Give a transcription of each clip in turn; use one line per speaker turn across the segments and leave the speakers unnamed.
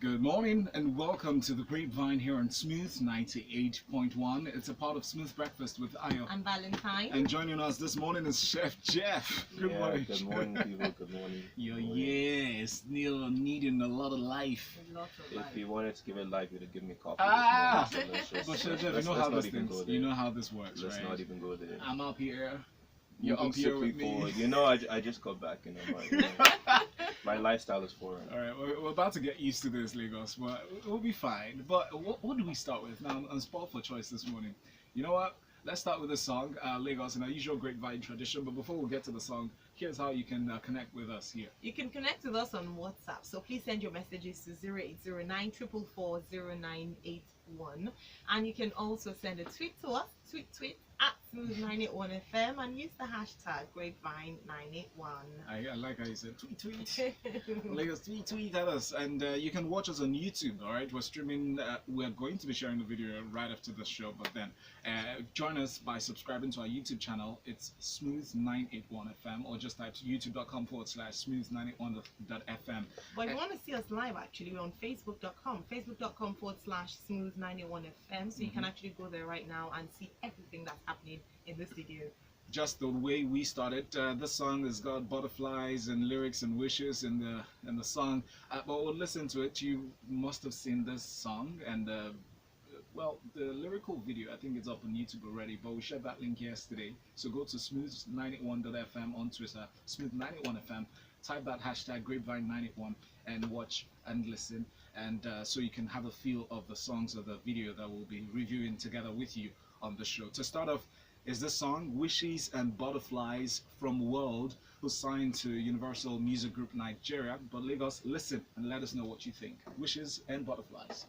Good morning and welcome to the Grapevine here on Smooth 98.1. It's a part of Smooth Breakfast with Ayo.
I'm Valentine.
And joining us this morning is Chef Jeff. Good morning.
Good morning, people. Good morning.
Yes, Neil needing a lot of life.
If you wanted to give it life, you'd have given me coffee.
Ah!
This morning, so
But Chef Jeff,
let's
you
not even go there.
You know how this works,
Let's
right?
not even go there.
I'm up here. You're
Moving
up here with
swiftly
me.
forward. I just got back. My lifestyle is foreign.
All right, we're about to get used to this, Lagos, but we'll be fine. But what do we start with? Now, I'm spoiled for choice this morning. You know what? Let's start with the song, Lagos, in our usual Grapevine tradition. But before we get to the song, here's how you can connect with us here.
You can connect with us on WhatsApp. So please send your messages to 0809 444 0981. And you can also send a tweet to us, tweet at Smooth981FM and use the hashtag GrapeVine981.
I like how you said tweet. Lagos, tweet at us. And you can watch us on YouTube, all right? We're streaming, we're going to be sharing the video right after the show, but then join us by subscribing to our YouTube channel. It's Smooth981FM, or just type youtube.com/smooth981.fm.
But if you want to see us live, actually, we're on facebook.com/smooth981FM. So you can actually go there right now and see everything that's happening in the studio.
Just the way we started. This song has got butterflies and lyrics and wishes in the song. But we'll listen to it. You must have seen this song, and well, the lyrical video, I think it's up on YouTube already, but we shared that link yesterday. So go to smooth981.fm on Twitter, smooth981fm, type that hashtag grapevine981 and watch and listen, and so you can have a feel of the songs of the video that we'll be reviewing together with you on the show. To start off is this song, Wishes and Butterflies, from World, who signed to Universal Music Group Nigeria. But Lagos, listen and let us know what you think. Wishes and Butterflies.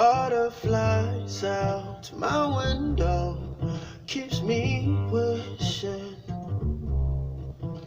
Butterflies out my window keeps me wishing.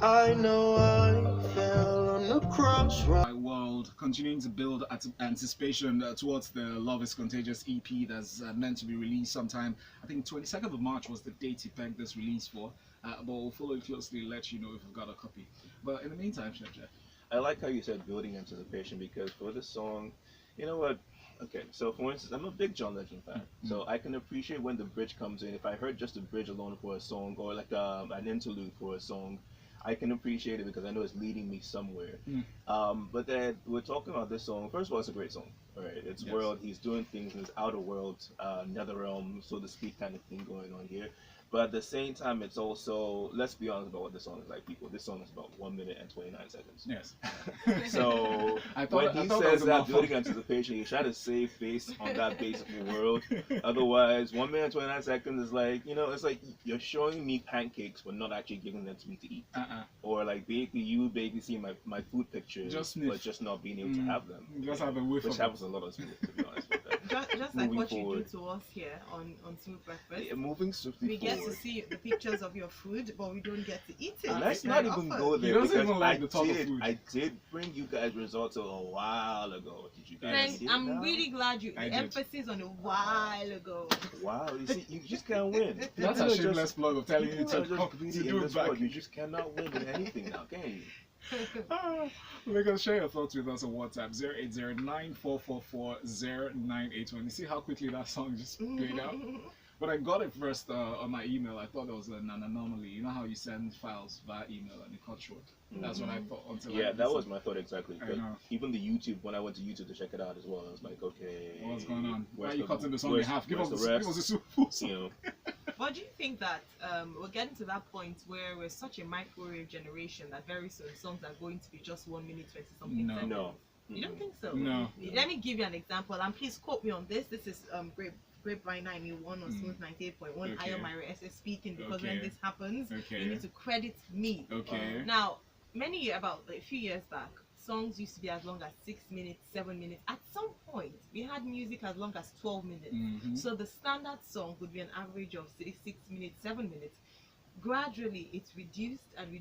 I know I fell on the crossroads.
World, continuing to build anticipation towards the Love is Contagious EP that's meant to be released sometime. I think 22nd of March was the date he pegged this release for. But we'll follow it closely, let you know if we've got a copy. But in the meantime, Chef Jeff.
I like how you said building anticipation, because for this song, you know what? Okay, so for instance, I'm a big John Legend fan, so I can appreciate when the bridge comes in. If I heard just the bridge alone for a song, or like an interlude for a song, I can appreciate it because I know it's leading me somewhere. But then we're talking about this song. First of all, it's a great song. All right, it's
Yes.
world. He's doing things in his outer world, nether realm, so to speak, kind of thing going on here. But at the same time, it's also, let's be honest about what this song is like, people. This song is about 1 minute and 29 seconds.
Yes.
So when he says that building anticipation, he's trying to save face on that base of the world. Otherwise, 1 minute and 29 seconds is like, it's like you're showing me pancakes but not actually giving them to me to eat. Or like you seeing my food pictures, but just not being able to have them.
Just have a whiff
which
of
happens a lot of people, to be honest with that.
Just like what you do to us here on Smooth Breakfast.
Yeah, moving swiftly
We get
forward.
to see the pictures of your food, but we don't get to eat it.
Let's
Very
not even
often.
go there.
He doesn't
because
even like the thought of food.
I did bring you guys risotto a while ago. Did you guys
Then
see it
I'm
now?
really glad the
I did.
emphasis on a while ago.
Wow, you see, you just can't win.
That's a shameless plug of telling you
People
to
are just
come
greedy
to
in
do it
this
back.
world. You just cannot win in anything now, can you?
We can share your thoughts with us on WhatsApp 08094440981. You see how quickly that song just played out? But I got it first on my email. I thought it was an anomaly. You know how you send files via email and it cut short? That's what I thought until
Yeah, that was my thought exactly.
I
But
know.
even the YouTube, when I went to YouTube to check it out as well, I was like, okay,
What's going on? Why
where's
are you
the-
cutting the song in
where's-
half? Give us
where's
the
the
give us
rest?
the full song.
You know,
But do you think that we're getting to that point where we're such a microwave generation that very soon songs are going to be just 1 minute 20 something
No.
seconds?
no.
You don't think so?
No.
Let me give you an example, and please quote me on this. This is Grapevine 91 on Smooth 98.1.
Okay.
Ayo Mairo Ese speaking, because
Okay.
when this happens,
Okay.
you need to credit me.
Okay.
Now, about a few years back, songs used to be as long as 6 minutes, 7 minutes. At some point, we had music as long as 12 minutes. So the standard song would be an average of 6 minutes, 7 minutes. Gradually, it's reduced, and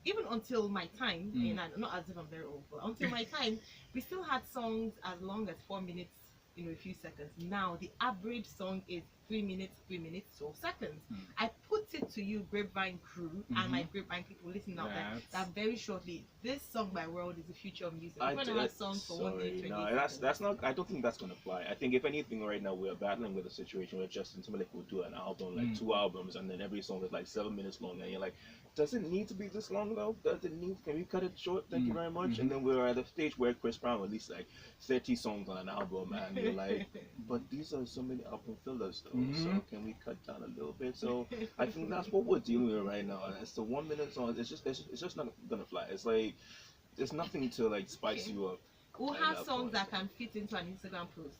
even until my time, not as if I'm very old, but until my time, we still had songs as long as 4 minutes, a few seconds. Now, the average song is 3 minutes, 12 seconds. I put it to you, GrapeVine crew, and my GrapeVine people listening out there, that very shortly, this song by World is the future of music. We're going to have songs for 1 minute 20 seconds.
That's not. I don't think that's going to fly. I think if anything, right now we're battling with a situation where Justin Timberlake will do an album, like 2 albums, and then every song is like 7 minutes long, and you're like, does it need to be this long though? Does it need? Can we cut it short? Thank you very much. And then we're at a stage where Chris Brown released like 30 songs on an album, and you're like, but these are so many album fillers though. So can we cut down a little bit? So I think that's what we're dealing with right now. It's the 1 minute song. It's just not gonna fly. It's like there's nothing to like spice you up.
We'll have songs that can fit into an Instagram post.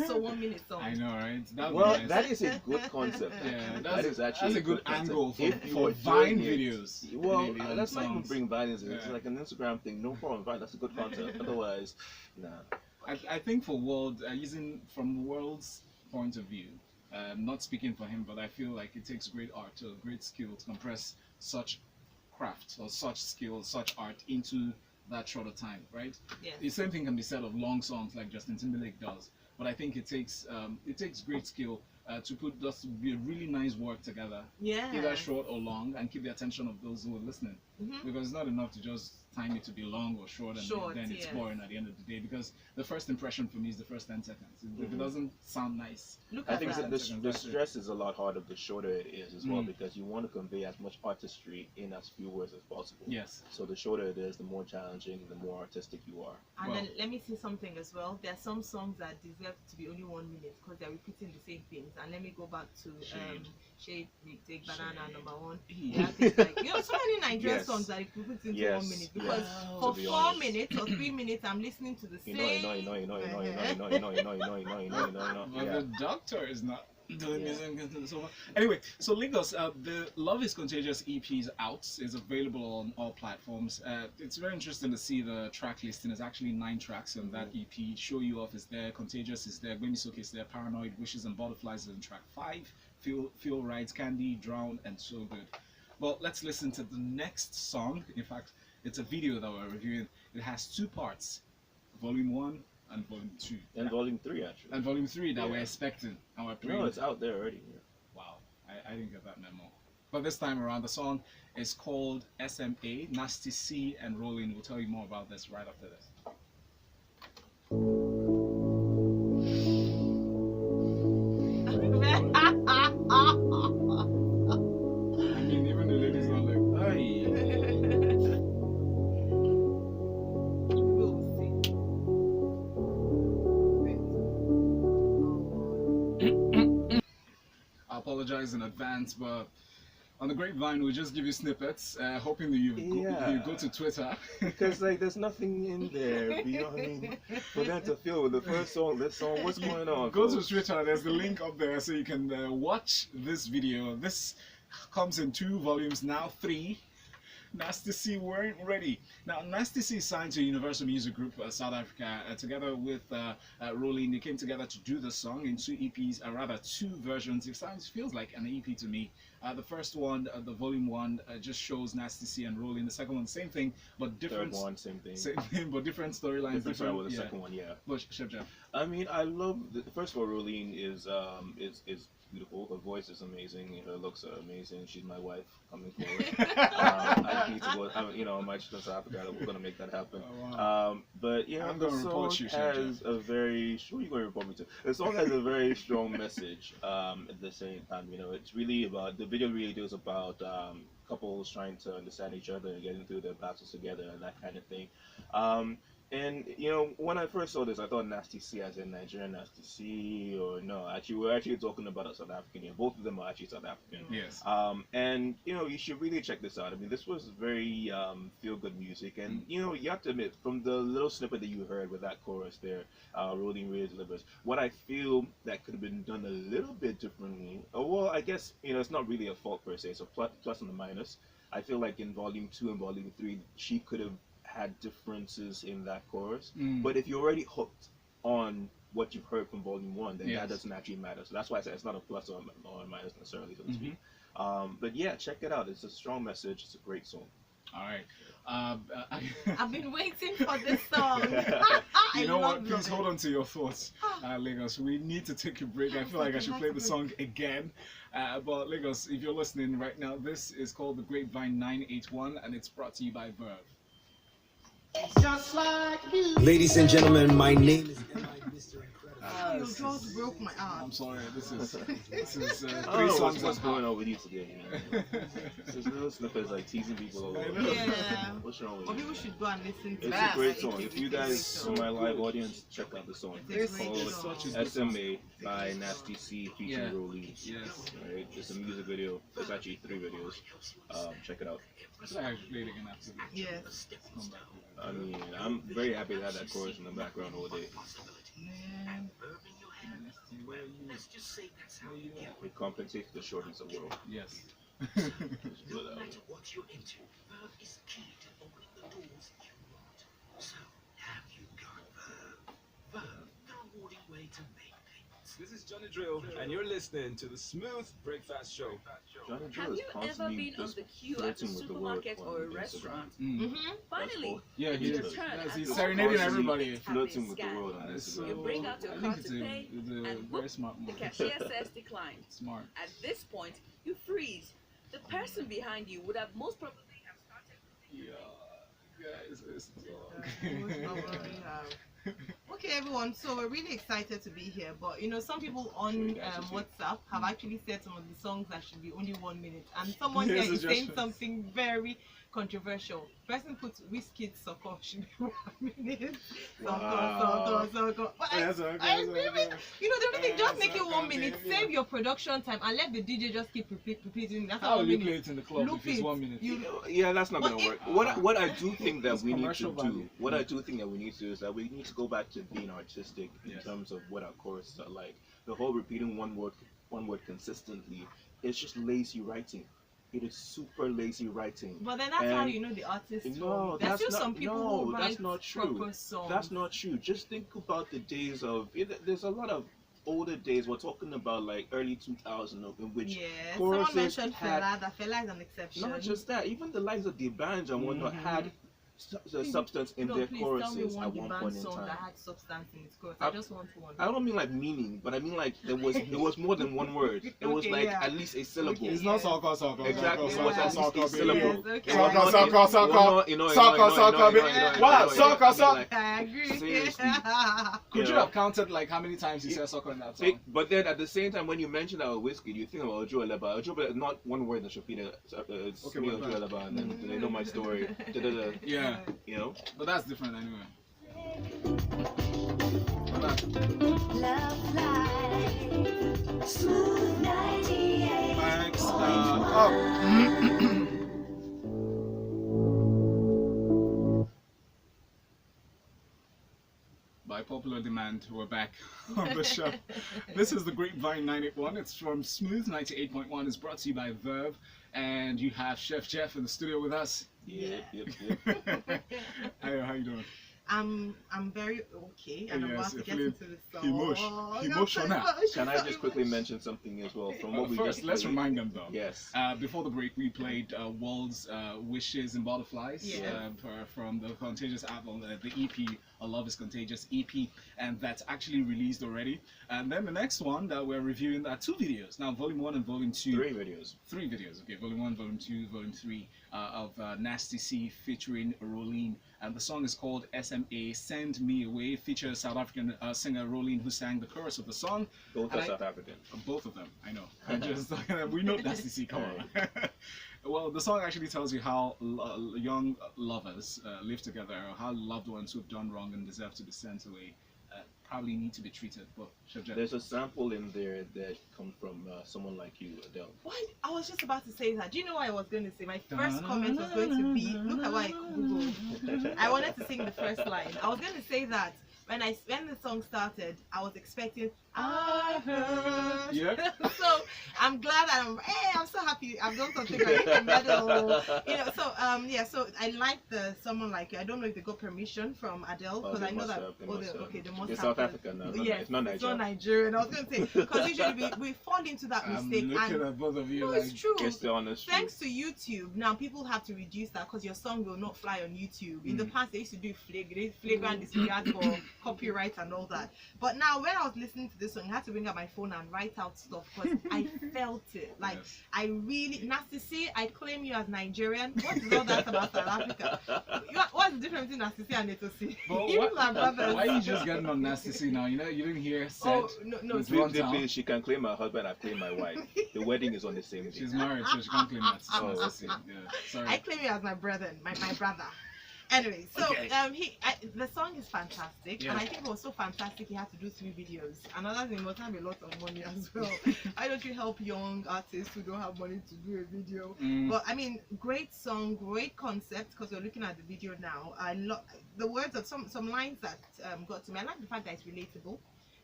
So 1 minute song.
I know, right?
Nice. That is a good concept.
Yeah,
that's
a good angle for
Vine
videos.
Well, let's not even bring Vine into it. It's like an Instagram thing. No problem, Vine. That's a good concept. Otherwise, nah.
I think for World, using from World's point of view, not speaking for him, but I feel like it takes great art or great skill to compress such craft or such skill, such art into that short of time, right?
Yes.
The same thing can be said of long songs like Justin Timberlake does, but I think it takes great skill to put just to be a really nice work together, either short or long, and keep the attention of those who are listening. Because it's not enough to just time it to be long or short, and then it's boring at the end of the day. Because the first impression for me is the first 10 seconds. If it doesn't sound nice,
I think the stress is a lot harder the shorter it is as well, because you want to convey as much artistry in as few words as possible.
Yes.
So the shorter it is, the more challenging, the more artistic you are.
And then let me say something as well. There are some songs that deserve to be only 1 minute because they're repeating the same things. And let me go back to Shade, Take Banana, #1. Yeah, like, so many Nigerian songs that you put into 1 minute, because for 4 minutes or 3 minutes I'm listening to the same.
But the doctor is not doing music so far. Anyway, so Lagos, the Love is Contagious EP is out. It's available on all platforms. It's very interesting to see the track listing. There's actually 9 tracks on that EP. Show You Off is there, Contagious is there, Gwemisoke is there, Paranoid, Wishes and Butterflies is in track 5, Feel Right, Candy, Drown, and So Good. Well, let's listen to the next song. In fact, it's a video that we're reviewing. It has 2 parts, Volume 1 and Volume 2.
And Volume 3, actually.
And Volume 3 that we're expecting. And we're playing.
No, it's out there already. Yeah.
Wow, I didn't get that memo. But this time around, the song is called SMA, Nasty C and Rolling. We'll tell you more about this right after this. I mean, even the ladies are like, hey. I apologize in advance, but on the GrapeVine we'll just give you snippets, hoping that you go to Twitter.
Because like there's nothing in there, you know what I mean? For that to feel with the first song, this song, what's going on?
Go to Twitter, there's the link up there so you can watch this video. This comes in 2 volumes, now 3. Nasty C weren't ready. Now, Nasty C signed to Universal Music Group South Africa together with Rolling. They came together to do the song in 2 EPs, rather 2 versions. It feels like an EP to me. The first one, the Volume 1, just shows Nasty C and Rolling. The second one, same thing, but different.
Third one, same thing.
Same thing, but different storylines.
Different with the second one, yeah.
But Chef Jeff.
I mean, I love first of all, Rolling is beautiful. Her voice is amazing. Her looks are amazing. She's my wife coming forward. I need to go. I might just South Africa. We're gonna make that happen.
Oh, wow.
But yeah,
I'm
the
gonna
song
report you,
has a very. Sure, you're gonna report me too. The song has a very strong message. At the same time, it's really about the video. Really deals about couples trying to understand each other and getting through their battles together and that kind of thing. And when I first saw this, I thought Nasty C as in Nigerian Nasty C, or no, actually we're actually talking about a South African here. Both of them are actually South African.
Yes.
And you should really check this out. I mean, this was very feel-good music, and you have to admit, from the little snippet that you heard with that chorus there, Rolling really delivers. What I feel that could have been done a little bit differently, well, I guess it's not really a fault per se. So plus and the minus. I feel like in Volume 2 and Volume 3, she could have had differences in that chorus, but if you're already hooked on what you've heard from Volume 1, then that doesn't actually matter. So that's why I said it's not a plus or a minus necessarily, so to speak. But yeah, check it out. It's a strong message. It's a great song.
All right.
I've been waiting for this song.
You know what? Please hold on to your thoughts, Lagos. We need to take a break. I feel like I should play the song again. But Lagos, if you're listening right now, this is called the GrapeVine 981, and it's brought to you by Verve.
Just like you.
Ladies and gentlemen, my name is Mr.
Your jaws broke my arm.
I'm sorry. This is
I don't
three
know
songs.
what's going on with you today. This little snippets like teasing people all over.
Yeah.
What's wrong with
Or
you?
people should go and listen to
It's
that.
a great song. If you guys,
It's
my live audience, check out the song.
It's
It's
a great
called
song.
SMA by Nasty C featuring
Yeah.
Rolly.
Yes.
Right? It's a music video. There's actually 3 videos. Check it out.
I actually played again after this.
Yes.
Come back.
I mean, I'm very happy to have that chorus in the background all day.
Man.
It compensates for the shortness of world.
Yes.
Just put it out there.
What you're into, Verve is key to opening the doors you want. So, have you got Verve? Verve, the rewarding way to make payments.
This is Johnny Drill, and you're listening to the Smooth Breakfast Show.
Johnny Drill
Have
is
you ever
constantly
been on
just
the queue at a
flirting with the word
supermarket
on
or a
Instagram.
restaurant?
Mm.
Finally,
Yeah, he
it's
is.
your turn
Yes,
and
he's
all
serenading
cards
everybody.
have
Flirting
been
with the
scanned.
world on
So,
Instagram.
You bring out your
I
card
think
to pay,
it's a
and
very
whoop,
smart
the
move.
cashier says declined.
Smart.
At this point, you freeze. The person behind you would have most probably have started.
Yeah, guys, it's
Most probably have. Okay, everyone. So we're really excited to be here. But you know, some people on WhatsApp have actually said some of the songs that should be only 1 minute, and someone
Yes,
here is saying
suggestions.
something very controversial. Person puts Whiskey Soko should be 1 minute.
Wow.
Soko. But I
Yes, okay,
agree with you know the only thing. Just
Yes,
make it 1
okay,
minute.
yeah.
Save your production time and let the DJ just keep repeating. That's
How
how
will
1
you
minute.
play it in the club
Loop
if it's
it.
1 minute?
You
Yeah, that's not
But
gonna
it-
work. What I do think that
It's
we need to
commercial
do,
value.
what I do think that we need to do is that we need to go back to being artistic in
Yes.
terms of what our choruses are like. The whole repeating one word consistently, it's just lazy writing. It is super lazy writing.
But then that's how
And-
you know the artist.
No,
There's
that's
still
not.
some people
No,
who
that's
write
not true.
proper songs.
That's not true. Just think about the days of. There's a lot of older days. We're talking about like early 2000 in which
Yeah, someone
choruses
mentioned
had-
Fela. That Fela is an exception.
not just that, even the likes of the bands and whatnot had the substance in
no,
their
please tell me
choruses
one
at
the
one
band
point in
song
time.
that had substance in its chorus.
I-
I just want one.
I don't mean like meaning, but I mean like there was more than one word. It was
Okay,
like
yeah.
at least a syllable.
Okay,
It's not soccer.
Exactly,
it
it was at least a syllable.
Yes, okay.
It was
Soccer,
not-
soccer,
it was
soccer.
not-
Wow, soccer,
I mean,
soccer.
like,
I agree.
Seriously.
Could you
know.
have counted like how many times he said soccer in that song?
But then at the same time, when you mention our whiskey, you think about Ojo Eleba. Ojo Eleba, not one word that should be there. It's me,
what
Ojo
about-
Eleba, and then they know my story. Da-da-da.
Yeah,
You know?
but that's different anyway. But that-
Love life, smooth 98.
Thanks. Oh. By popular demand, we're back on the show. This is the GrapeVine 981. It's from Smooth 98.1. It's brought to you by Verve, and you have Chef Jeff in the studio with us.
Yep.
Ayo, how you doing?
I'm very okay, and I'm
Yes,
about to
you're
get
feeling
into the song.
emotional.
Can I just quickly mention something as well? From what we
First,
just
let's
played?
remind them though.
Yes.
Before the break, we played World's Wishes and Butterflies
Yeah.
from the Contagious album, the EP, A Love is Contagious EP, and that's actually released already. And then the next one that we're reviewing are 2 videos. Now, Volume 1 and Volume 2.
3 videos.
3 videos, okay. Volume 1, Volume 2, Volume 3 of Nasty C featuring Rolene. And the song is called SMA, Send Me Away. Features South African singer Rolene, who sang the chorus of the song.
Both
And
are
I-
South African.
Both of them, I know. I just we know Nasty C. Come on. Well, the song actually tells you how young lovers live together, or how loved ones who've done wrong and deserve to be sent away probably need to be treated. But
There's a sample in there that comes from someone like you, Adele.
Why? I was just about to say that. Do you know what I was going to say? My first comment was going to be, look at what I googled. I wanted to sing the first line. I was going to say that when the song started, I was expecting I heard.
Yeah.
So I'm glad I'm so happy I've done something. I need a medal. You know, so yeah. So I like someone like you. I don't know if they got permission from Adele because I know that. They must
it's
have.
South Africa now.
Yes,
it's not Nigeria.
It's not Nigerian. I was going to say because usually we fall into that mistake.
I'm looking at both of you.
No,
like,
it's true.
It's the honest
Thanks to YouTube, now people have to reduce that because your song will not fly on YouTube. In the past, they used to do flagrant disregard for copyright and all that. But now, when I was listening to this song, I had to bring up my phone and write out stuff because I felt it. Like,
yes.
I really, Nasty, I claim you as Nigerian. What is all that about South Africa? What's the difference between Nasty and Netosi? You are brothers.
Why are you just getting on Nasty now? You know, you didn't hear said.
Oh, no.
She can claim her husband, I claim my wife. The wedding is on the same day.
She's married, so she can't claim that. Yeah, sorry.
I claim you as my brother, my brother. Anyway, so
Okay.
The song is fantastic,
Yeah.
and I think it was so fantastic he had to do 3 videos. Another thing, he must have a lot of money as well. Why don't you help young artists who don't have money to do a video? But I mean, great song, great concept. Because we're looking at the video now. I love the words of some lines that got to me. I like the fact that it's relatable.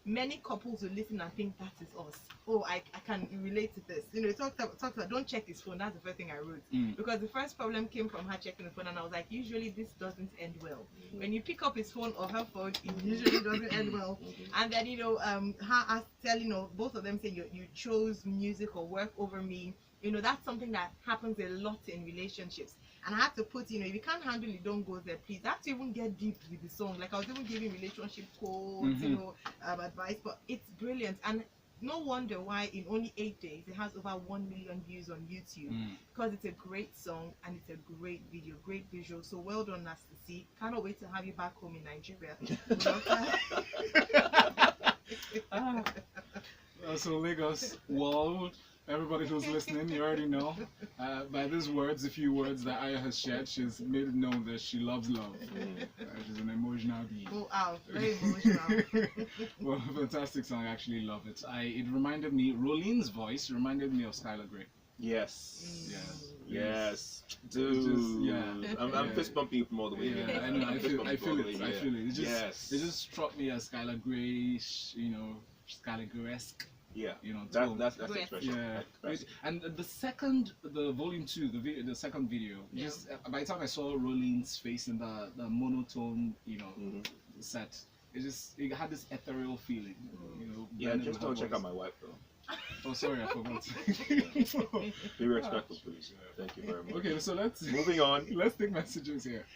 Many couples will listen and think that is us. Oh, I can relate to this. You know, it talked about don't check his phone. That's the first thing I wrote. Because the first problem came from her checking the phone, and I was like, usually this doesn't end well. When you pick up his phone or her phone, it usually doesn't end well. And then, you know, her telling, you know, both of them saying you chose music or work over me. You know, that's something that happens a lot in relationships. And I had to put, you know, if you can't handle it, don't go there, please. I have to even get deep with the song. Like, I was even giving relationship quotes, you know, advice. But it's brilliant. And no wonder why in only 8 days, it has over 1 million views on YouTube. Because it's a great song and it's a great video, great visual. So well done, Nasty. Cannot wait to have you back home in Nigeria.
So Lagos, world, everybody who's listening, you already know. By these words, a few words that Aya has shared, she's made it known that she loves love. She's an emotional being.
Oh, wow, very emotional.
Well, fantastic song, I actually love it. It reminded me, Rolene's voice reminded me of Skylar Grey.
Yes.
Yes.
Dude. I'm fist bumping you from all the way.
Yeah, I know. I feel it.
Yeah.
I feel it.
Yes.
It just struck me as Skylar Grey, you know, Skylar Grey-esque.
Yeah,
you know,
that's the expression.
Yeah, and the volume 2, the second video. Just by the time I saw Rolene's face in the monotone, you know, set, it had this ethereal feeling. You know.
Yeah, just don't check out my wife though.
Oh, sorry, I forgot.
Be respectful, please. Thank you very much.
Okay, so
moving on.
Let's take messages here.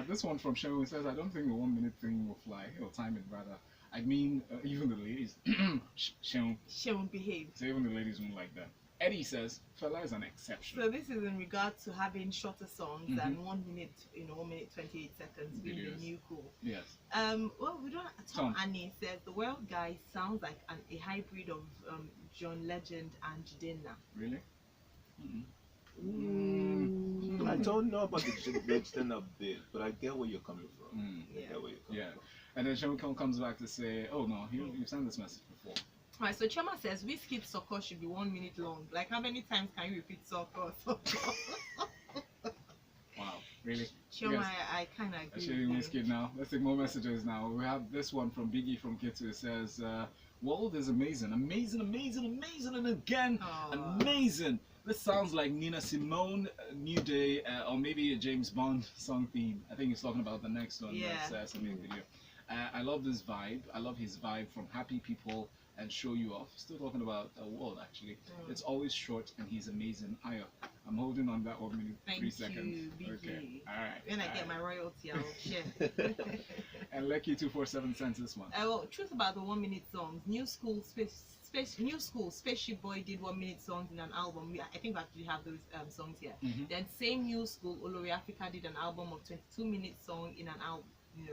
This one from Sharon says, "I don't think the 1 minute thing will fly, or time it rather. I mean, even the ladies,
Sharon behaved.
So even the ladies won't like that." Eddie says, "Fela is an exception."
So this is in regards to having shorter songs than 1 minute, 1 minute 28 seconds being the new cool.
Yes.
Well, we don't. Tom Annie says the world guy sounds like a hybrid of John Legend and Jidenna.
Really?
I don't know about the Jidenna bit, but I get where you're coming from. I get where you're coming from.
And then Sharon comes back to say, "Oh no, you've sent this message before."
Alright, so Chema says Wizkid's Soko should be 1 minute long. Like, how many times can you repeat Soko?
Wow, really?
Chema, I kind of agree.
Sharing Wizkid now. Let's take more messages now. We have this one from Biggie from Kitu. It says, "World is amazing, amazing, and again, amazing. This sounds like Nina Simone, New Day, or maybe a James Bond song theme." I think he's talking about the next one. That's something video. I love this vibe. I love his vibe from Happy People and Show You Off. Still talking about a world actually. It's always short and he's amazing. Ayo, I'm holding on that 1 minute, 3 seconds.
Thank you,
okay. Alright.
When I get my royalty, I'll share.
And Lecky 247 sends this one.
Well, truth about the 1 minute songs. New School Spaceship Boy did 1 minute songs in an album. I think we actually have those songs here. Then same New School, Olori Africa did an album of 22 minute song in an album. You know,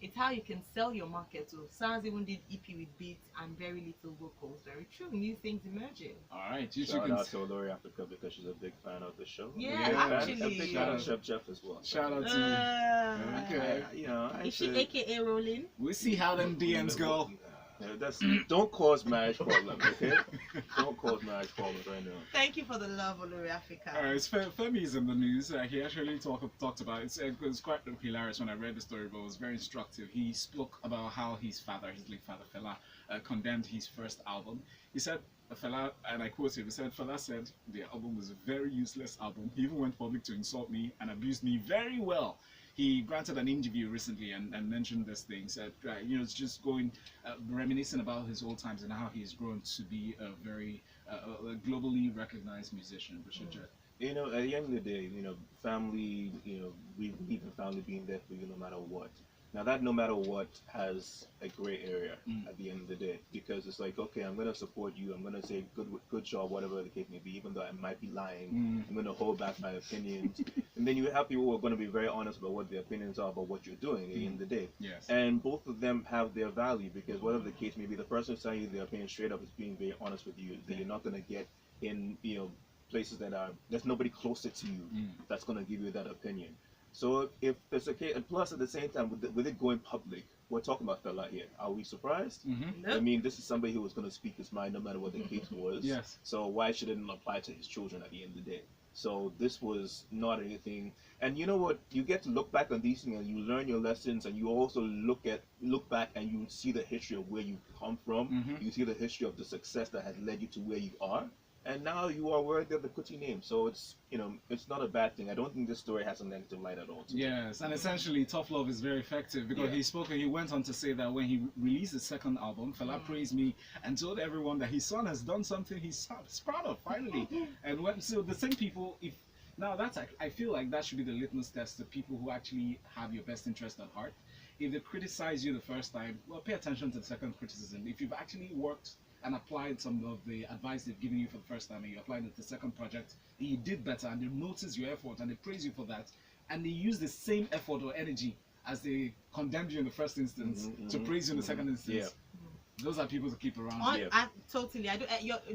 it's how you can sell your market. So SARS even did EP with beats and very little vocals. Very true. New things emerging.
All right.
Shout out to Olori Africa because she's a big fan of the show.
Actually.
A big fan of Chef Jeff as well.
Shout out to you. Okay.
Is she AKA Rolling?
We'll see how them DMs go.
Don't cause marriage problems, okay? Don't cause marriage problems right now.
Thank you for the love, Olori Africa.
Alright, Femi's in the news. He actually talked about it. It was quite hilarious when I read the story, but it was very instructive. He spoke about how his late father Fela, condemned his first album. He said, Fela, and I quote him, he said, Fela said the album was a very useless album. He even went public to insult me and abused me very well. He granted an interview recently and mentioned this thing, said, it's just going, reminiscing about his old times and how he's grown to be a very globally recognized musician.
You know, at the end of the day, you know, family, you know, we believe in family being there for you no matter what. Now that no matter what has a gray area at the end of the day, because it's like, okay, I'm gonna support you, I'm gonna say good job, whatever the case may be, even though I might be lying, I'm gonna hold back my opinions, and then you have people who are gonna be very honest about what their opinions are about what you're doing at the end of the day.
Yes.
And both of them have their value because whatever the case may be, the person who's telling you their opinion straight up is being very honest with you. That you're not gonna get in, you know, places that are there's nobody closer to you that's gonna give you that opinion. So if there's a case, and plus at the same time, with it going public, we're talking about Fela here. Are we surprised? I mean, this is somebody who was going to speak his mind no matter what the case was.
Yes.
So why should it not apply to his children at the end of the day? So this was not anything. And you know what? You get to look back on these things and you learn your lessons, and you also look back and you see the history of where you come from. You see the history of the success that has led you to where you are. And now you are worthy of the Kuti name. So it's, you know, it's not a bad thing. I don't think this story has a negative light at all.
Yes, and essentially Tough Love is very effective because he went on to say that when he released his second album, Fela praised me and told everyone that his son has done something he's proud of finally. And so the same people, I feel like that should be the litmus test to people who actually have your best interest at heart. If they criticize you the first time, well, pay attention to the second criticism. If you've actually worked and applied some of the advice they've given you for the first time and you applied it to the second project and you did better and they notice your effort and they praise you for that and they use the same effort or energy as they condemned you in the first instance to praise you in the second instance, those are people to keep around.
Totally.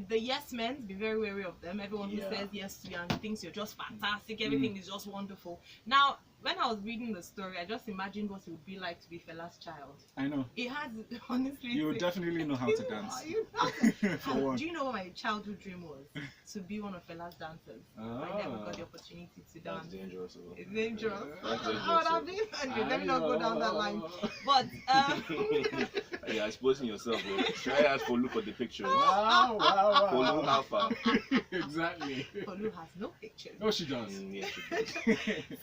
The yes men, be very wary of them. Everyone who says yes to you and thinks you're just fantastic, everything is just wonderful. Now, when I was reading the story, I just imagined what it would be like to be Fela's child.
I know.
It has, honestly.
You would definitely know how to dance.
Do you know what my childhood dream was? To be one of Fela's dancers. I never got the opportunity to dance.
That's dangerous.
It's dangerous.
That's dangerous.
I would have been. Okay, let me not go down that line. But,
yeah, exposing yourself, bro. Try to ask for look at the picture.
Wow.
Follow how far.
Exactly.
Polu has no pictures.
No, she does.
Yeah, she does.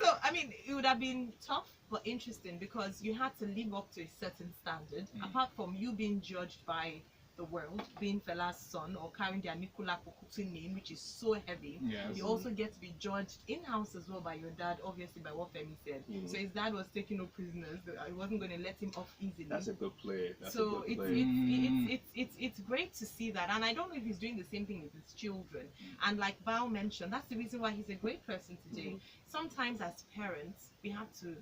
So, I mean, it would have been tough but interesting because you had to live up to a certain standard. Apart from you being judged by the world, being Fela's son or carrying the Anikula Kokutu name, which is so heavy, you also get to be judged in-house as well by your dad, obviously by what Femi said. So his dad was taking no prisoners. He wasn't going to let him off easily.
That's a good play.
It's great to see that. And I don't know if he's doing the same thing with his children. And like Val mentioned, that's the reason why he's a great person today. Sometimes as parents, we have to,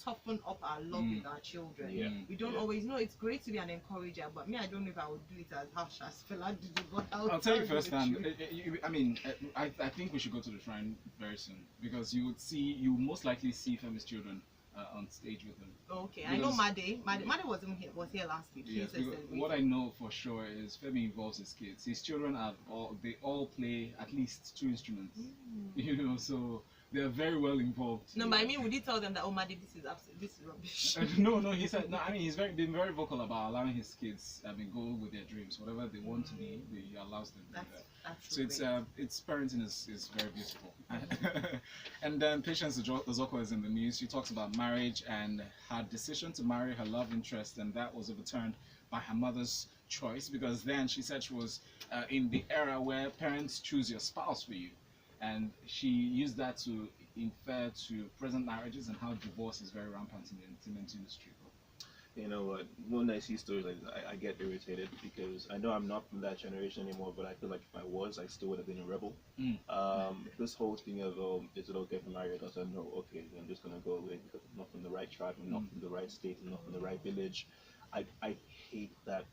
toughen up our love with our children. We don't always know. It's great to be an encourager, but me, I don't know if I would do it as harsh as Fela did it. But
I'll tell you firsthand. I mean, I think we should go to the shrine very soon because you most likely see Femi's children on stage with him.
Okay, because I know Made was here last week.
Yes, what I know for sure is Femi involves his kids.Is children they all play at least 2 instruments. So they're very well involved.
No, but I mean, would you tell them that, oh, Madi, this is rubbish?
No, he said, no, I mean, he's been very vocal about allowing his kids, go with their dreams. Whatever they want to be, he allows them to do that. So it's parenting is very beautiful. And then Patience Ozoko is in the news. She talks about marriage and her decision to marry her love interest, and that was overturned by her mother's choice because then she said she was in the era where parents choose your spouse for you. And she used that to infer to present marriages and how divorce is very rampant in the entertainment industry.
You know what? When I see stories like that, I get irritated because I know I'm not from that generation anymore, but I feel like if I was, I still would have been a rebel. This whole thing of, is it okay for married? I said, no, okay, I'm just going to go away because I'm not from the right tribe, I'm not from the right state, I'm not from the right village. I hate that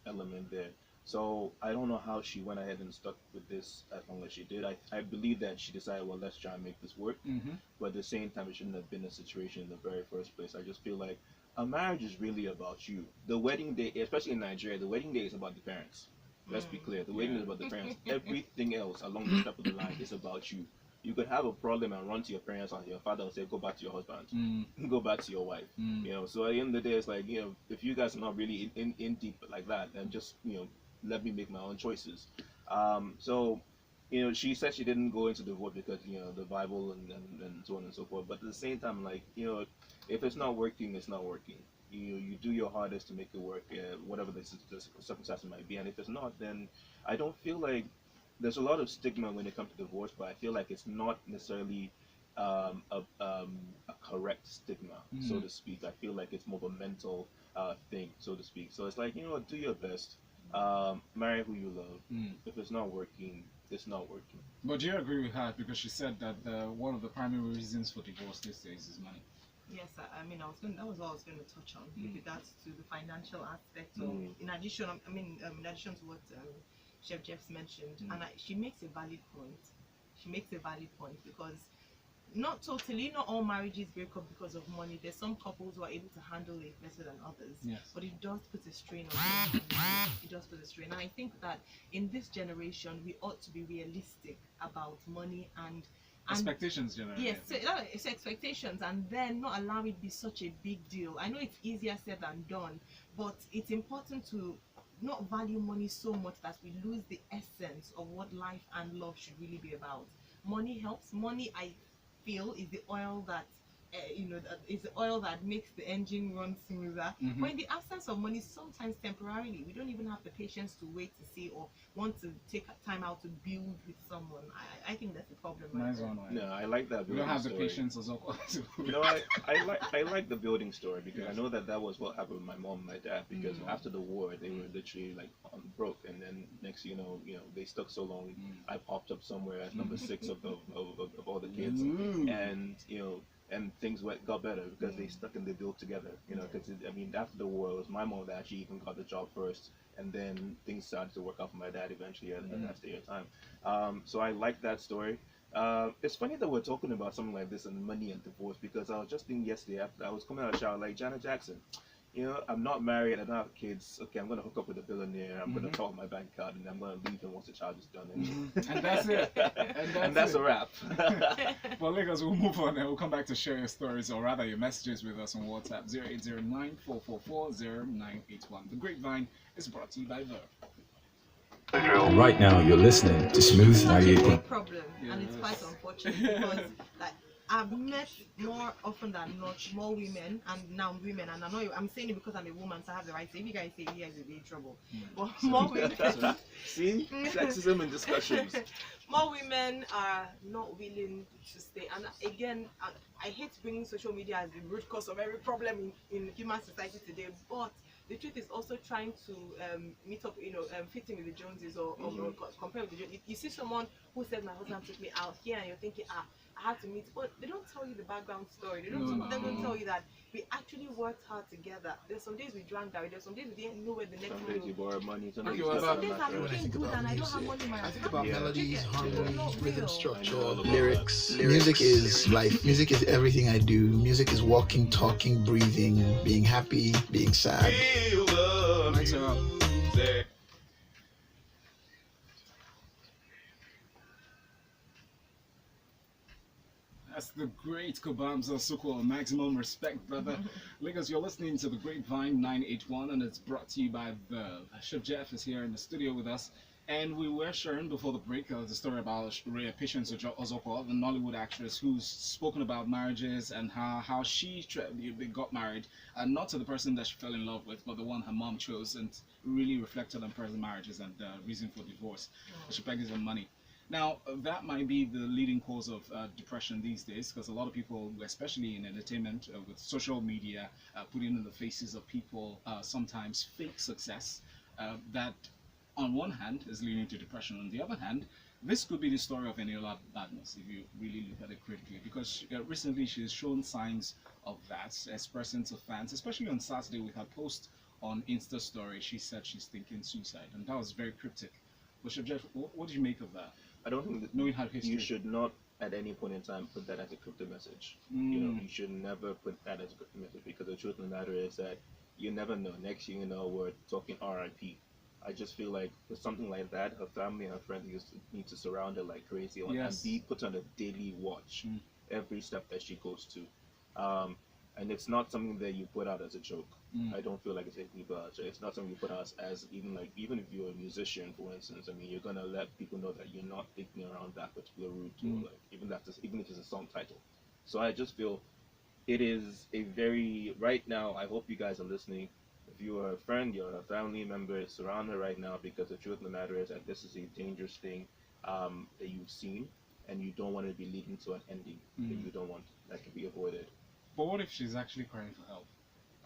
element there. So I don't know how she went ahead and stuck with this as long as she did. I believe that she decided, well, let's try and make this work. But at the same time, it shouldn't have been a situation in the very first place. I just feel like a marriage is really about you. The wedding day, especially in Nigeria, the wedding day is about the parents. Let's be clear. The wedding is about the parents. Everything else along the step of the line is about you. You could have a problem and run to your parents, and your father will say, go back to your husband, go back to your wife. So at the end of the day, it's like, if you guys are not really in deep like that, then just, let me make my own choices. So she said she didn't go into divorce because the Bible and so on and so forth. But at the same time, like if it's not working, it's not working. You do your hardest to make it work, whatever the circumstances might be. And if it's not, then I don't feel like there's a lot of stigma when it comes to divorce, but I feel like it's not necessarily a correct stigma, so to speak. I feel like it's more of a mental thing, so to speak. So it's like, do your best. Marry who you love. If it's not working, it's not working.
But do you agree with her? Because she said that one of the primary reasons for divorce these days is money.
Yes, I mean, that was what I was going to touch on with regards to the financial aspect of, in addition to what Chef Jeffs mentioned, and she makes a valid point. She makes a valid point because not all marriages break up because of money. There's some couples who are able to handle it better than others.
Yes.
But it does put a strain on them. It does put a strain. And I think that in this generation, we ought to be realistic about money and
expectations, generally.
Yes, so it's expectations, and then not allow it be such a big deal. I know it's easier said than done, but it's important to not value money so much that we lose the essence of what life and love should really be about. Money helps. Money, I feel, is the oil that is the oil that makes the engine run smoother. But in the absence of money, sometimes temporarily, we don't even have the patience to wait to see or want to take time out to build with someone. I think that's the problem.
Nice one, right?
No, I like that.
We don't have
story.
the patience as well.
I like the building story because I know that was what happened with my mom and my dad. Because after the war, they were literally like broke, and then next, they stuck so long. I popped up somewhere as number 6 of all the kids, and things got better because they stuck and they built together. Because after the war, it was my mom that actually even got the job first, and then things started to work out for my dad eventually as the time. So I like that story. It's funny that we're talking about something like this and money and divorce because I was just thinking yesterday after I was coming out of the shower, like Janet Jackson. I'm not married, I don't have kids. Okay, I'm gonna hook up with a billionaire. I'm gonna talk my bank card, and I'm gonna leave him once the child is done.
And that's it.
And that's a wrap.
Well, Lagos, we'll move on and we'll come back to share your stories or rather your messages with us on WhatsApp 0809-444-0981. The Grapevine is brought to you by Verve.
Right now, you're listening to Smooth
It's such a
98.
big problem, and it's quite unfortunate because like I've met more often than not more women, and now women, and I know I'm saying it because I'm a woman, so I have the right to say if you guys say you guys will be in trouble. But more women
See? Sexism in discussions.
more women are not willing to stay. And again, I hate bringing social media as the root cause of every problem in human society today, but the truth is also trying to meet up, fit in with the Joneses or compare with the Joneses. You see someone who said my husband took me out here, and you're thinking, I have to meet, but they don't tell you the background story. They don't tell you that we actually worked hard together. There's some days we drank that. There's some days we didn't know where the next
Some
one
days you borrow money. Some days
Okay,
you
what
stuff
about-
in
days
my
I'm
credit.
looking good and I don't have money in my
I think
account.
about melodies, harmony,
No,
rhythm
real.
structure, lyrics. Music is life. Music is everything I do. Music is walking, talking, breathing, being happy, being sad.
Mics are up. That's the great Kobamza Sukwa. Maximum respect, brother. Lagos, you're listening to the Grapevine 981, and it's brought to you by Verve. Chef Jeff is here in the studio with us, and we were sharing before the break the story about Patience Ozokwa, the Nollywood actress who's spoken about marriages and how she they got married, not to the person that she fell in love with, but the one her mom chose, and really reflected on present marriages and reason for divorce. She begs on money. Now, that might be the leading cause of depression these days, because a lot of people, especially in entertainment, with social media, putting in the faces of people sometimes fake success, that on one hand is leading to depression. On the other hand, this could be the story of Eniola Badness, if you really look at it critically, because recently she's shown signs of that, expressing to fans, especially on Saturday with her post on Insta story. She said she's thinking suicide, and that was very cryptic. But Chef Jeff, what do you make of that?
I don't think that
Knowing her history.
you should not at any point in time put that as a cryptic message. You should never put that as a cryptic message because the truth of the matter is that you never know. Next thing you know, we're talking RIP. I just feel like with something like that, her family and her friends need to surround her like crazy and be put on a daily watch every step that she goes to. And it's not something that you put out as a joke. I don't feel like it's anything but it's not something you put out as even if you're a musician, for instance. I mean, you're gonna let people know that you're not thinking around that particular route, or like even if it's a song title. So I just feel it is a very right now. I hope you guys are listening. If you are a friend, you're a family member, surround her right now because the truth of the matter is that this is a dangerous thing that you've seen, and you don't want to be leading to an ending that you don't want that can be avoided.
But what if she's actually crying for help?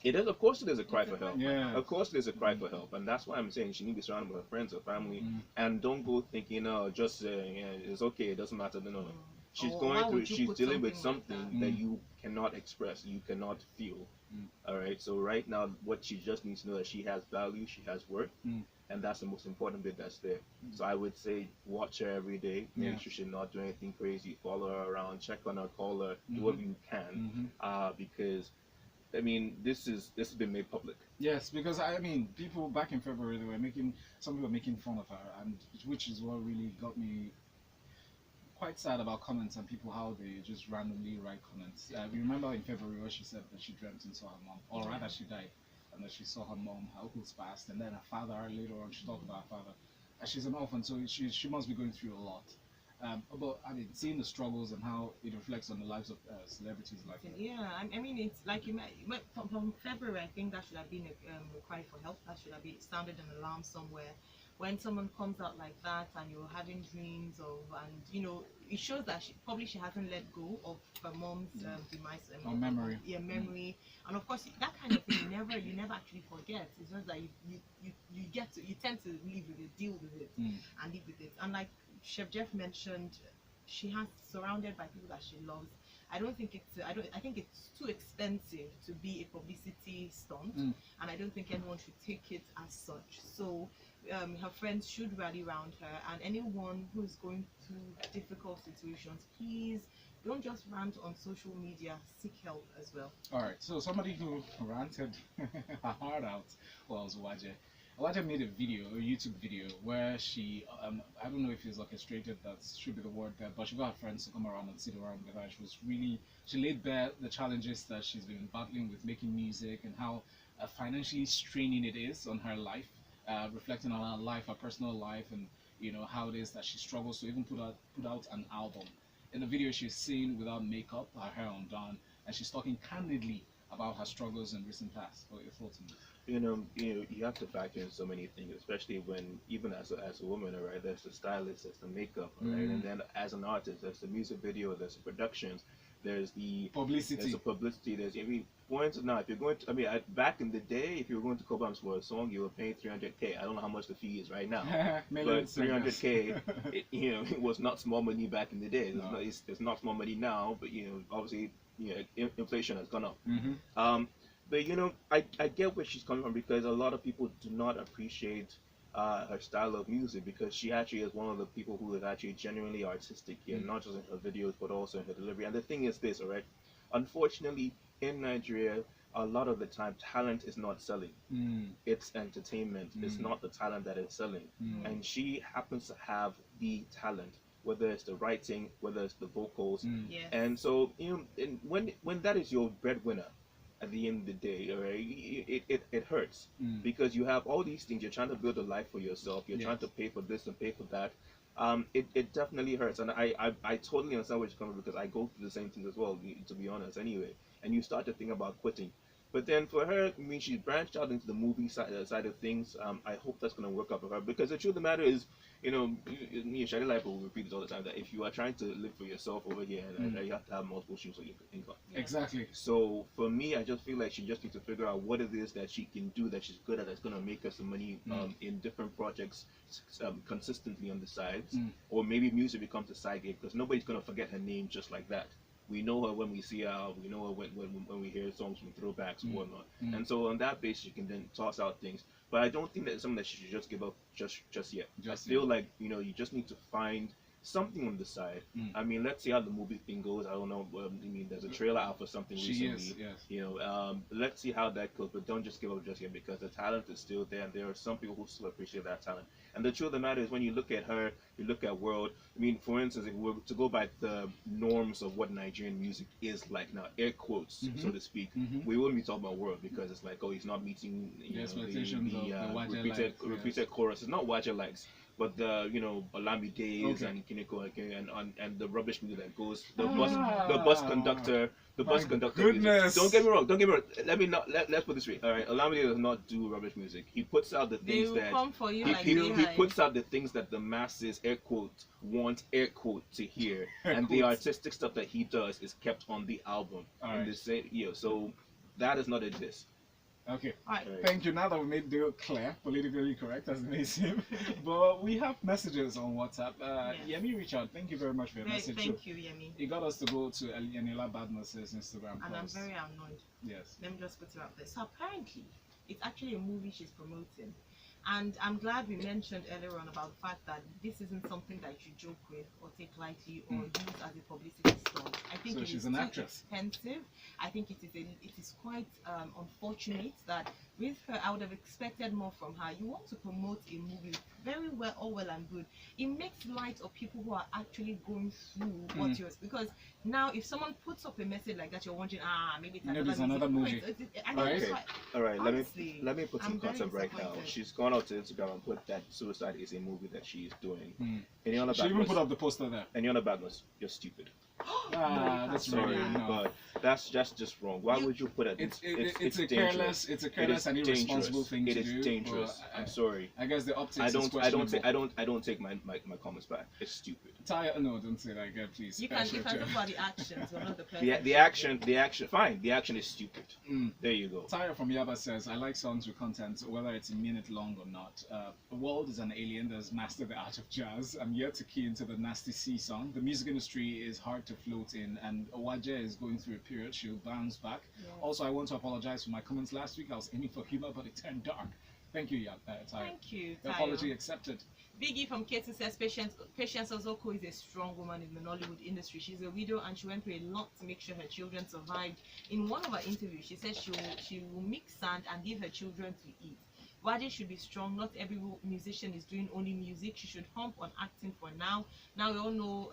It is, of course, it is a cry for help.
Yeah.
Of course, it is a cry for help, and that's why I'm saying she needs to be surrounded by her friends or family, and don't go thinking, oh, just yeah, it's okay, it doesn't matter. No. She's going through. She's dealing with something that you cannot express, you cannot feel. All right. So right now, what she just needs to know that she has value, she has worth, and that's the most important bit that's there. So I would say watch her every day. Make sure she's not doing anything crazy. Follow her around. Check on her. Call her. Do whatever you can. Because I mean, this has been made public.
Yes, because I mean, people back in February some people were making fun of her, and which is what really got me quite sad about comments and people how they just randomly write comments. We remember in February where she said that she dreamt and saw her mom, or rather she died, and that she saw her mom, her uncles passed, and then her father later on she talked about her father. And she's an orphan, so she must be going through a lot. But I mean, seeing the struggles and how it reflects on the lives of celebrities like her.
Yeah, I mean, it's like you met from February. I think that should have been a cry for help. That should have been sounded an alarm somewhere. When someone comes out like that and you're having dreams of, and you know, it shows that she hasn't let go of her mom's demise.
Or memory.
Yeah, memory. And of course, that kind of thing you never actually forget. It's just that you tend to live with it, deal with it, and live with it. And like Chef Jeff mentioned, she has surrounded by people that she loves. I think it's too expensive to be a publicity stunt, and I don't think anyone should take it as such. So her friends should rally around her, and anyone who's going through difficult situations, please don't just rant on social media, seek help as well.
Alright, so somebody who ranted her heart out was Waje. Waje made a YouTube video, where she, I don't know if it's orchestrated, that should be the word there, but she got her friends to come around and sit around with her. She laid bare the challenges that she's been battling with making music, and how financially straining it is on her life, reflecting on her life, her personal life, and you know how it is that she struggles to even put out an album. In the video, she's seen without makeup, her hair undone, and she's talking candidly about her struggles in recent past. What are your thoughts on this?
You have to factor in so many things, especially when even as a woman, right? There's the stylist, there's the makeup, right? And then as an artist, there's the music video, there's the productions, there's the
publicity.
There's for instance, now if you're going to, back in the day, if you were going to Cobhams for a song, you were paying 300K. I don't know how much the fee is right now, but 300K, it was not small money back in the day. It's not small money now, but obviously, inflation has gone up. But I get where she's coming from, because a lot of people do not appreciate her style of music, because she actually is one of the people who is actually genuinely artistic here, not just in her videos but also in her delivery. And the thing is this, alright? Unfortunately, in Nigeria, a lot of the time, talent is not selling. It's entertainment. It's not the talent that is selling. And she happens to have the talent, whether it's the writing, whether it's the vocals.
Yes.
And so, when that is your breadwinner, at the end of the day, right, it hurts, because you have all these things. You're trying to build a life for yourself. You're trying to pay for this and pay for that. It definitely hurts, and I totally understand where you're coming from, because I go through the same things as well, to be honest. Anyway, and you start to think about quitting. But then for her, I mean, she's branched out into the movie side of things. I hope that's going to work out for her, because the truth of the matter is, me and Shady Life will repeat this all the time, that if you are trying to live for yourself over here, you have to have multiple streams of income.
Exactly.
So for me, I just feel like she just needs to figure out what it is that she can do, that she's good at, that's going to make her some money in different projects consistently on the sides. Or maybe music becomes a side gig, because nobody's going to forget her name just like that. We know her when we see her, we know her when we hear songs from throwbacks and whatnot. And so on that basis, you can then toss out things. But I don't think that it's something that she should just give up just yet. I feel like, you just need to find something on the side.
Mm.
I mean, let's see how the movie thing goes. I don't know. I mean, there's a trailer out for something
She
recently.
is, yes.
You know, let's see how that goes. But don't just give up just yet, because the talent is still there, and there are some people who still appreciate that talent. And the truth of the matter is, when you look at her, you look at world. I mean, for instance, if we were to go by the norms of what Nigerian music is like now, air quotes, so to speak, we wouldn't be talking about world, because it's like, oh, he's not meeting
The expectations of the Waje
repeated
likes,
chorus. It's not Waje likes, but the Olami days
Okay.
and Kineko and the rubbish music that goes, the bus conductor. The bus
My
conductor
goodness.
music. Don't get me wrong. Let's put this straight. All right, Olamide does not do rubbish music. He puts out the
They
things
will
that
come for you
he,
like
he,
they
he
hide.
puts out the things that the masses, air quote, want, air quote, to hear,
Air
and the
quotes.
artistic stuff that he does is kept on the album.
All
in
right.
the same, so that does not exist.
Okay.
Alright.
Thank you. Now that we made the clear, politically correct as it may seem, but we have messages on WhatsApp.
Yes.
Yemi, reach out. Thank you very much for your message.
Thank you, Yemi.
It got us to go to Yanela Badness's Instagram
And I'm
post.
very annoyed.
Yes.
Let me just put it out there. So apparently, it's actually a movie she's promoting. And I'm glad we mentioned earlier on about the fact that this isn't something that you joke with or take lightly or use as a publicity stunt. I think
So
it
she's
is
an
too
actress.
expensive. I think it is quite unfortunate that with her, I would have expected more from her. You want to promote a movie, very well, all well and good. It makes light of people who are actually going through what you're, because now if someone puts up a message like that, you're wondering, maybe it's another movie.
Okay. All right.
Honestly,
let me put some
I'm very
concept right now.
disappointed.
She's gone out to Instagram and put that suicide is a movie that she is doing. Any other
She even put up the poster there.
Any other badness? You're stupid.
That's
Sorry,
really enough.
but that's just wrong. Why would you put it?
It's a careless,
It is
and irresponsible
dangerous.
thing
It
to
is
do.
dangerous.
but
I'm sorry.
I guess the optics
I
is
don't
questionable.
take my comments back. It's stupid.
No, don't say that again, please.
You can talk about the actions, but not the person.
The action. Fine. The action is stupid. There you go.
Taya from Yaba says, I like songs with content, whether it's a minute long or not. The world is an alien that has mastered the art of jazz. I'm yet to key into the Nasty C song. The music industry is hard to float in, and Waje is going through a period. She'll bounce back.
Yeah.
Also, I want to apologize for my comments last week. I was aiming for humor, but it turned dark. Thank you, Taya.
Thank you,
The
Tayo.
apology accepted.
Biggie from Katy says Patience Ozoko is a strong woman in the Nollywood industry. She's a widow and she went through a lot to make sure her children survived. In one of her interviews, she said she will mix sand and give her children to eat. Waje should be strong. Not every musician is doing only music. She should hump on acting for now. Now we all know.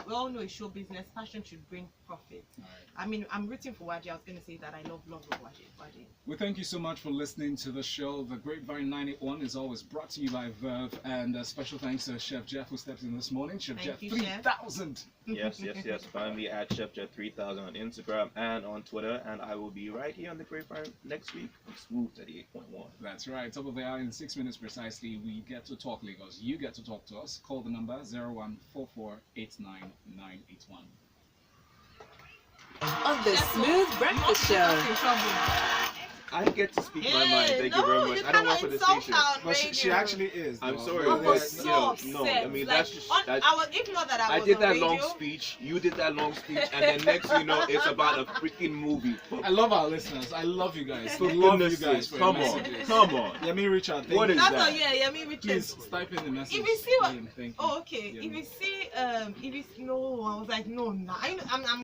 We all know it's show business. Passion should bring profit.
Right.
I mean, I'm rooting for Waje. I was going to say that I love Waje.
We thank you so much for listening to the show. The GrapeVine 981 is always brought to you by Verve, and special thanks to Chef Jeff who stepped in this morning. Chef
Thank
Jeff
you,
3000.
Yes. Find me at ChefJet3000 on Instagram and on Twitter, and I will be right here on the GrapeVine next week on Smooth 38.1.
That's right. Top of the hour in 6 minutes precisely. We get to talk Lagos. You get to talk to us. Call the number 0144899981.
On the Smooth Breakfast Show.
I get to speak my mind. Thank you very much. I don't work for the station.
But she actually is.
I'm
though.
sorry.
I
But,
was
yeah,
so upset.
no, I mean, that's just-
if not that I
I
was
did
on
that
radio,
long speech. You did that long speech, and then next you know, it's about a freaking movie.
I love our listeners. I love you guys.
For
love you
goodness
guys
sake,
for your
come on,
messages.
come on.
Let me reach out. Thank
What
you.
is
That's
that?
all, yeah, me with
Please type in the message.
If you see what,
Thank you.
oh, okay.
Yeah,
If
no.
you see, no, I was like, no, nah. I'm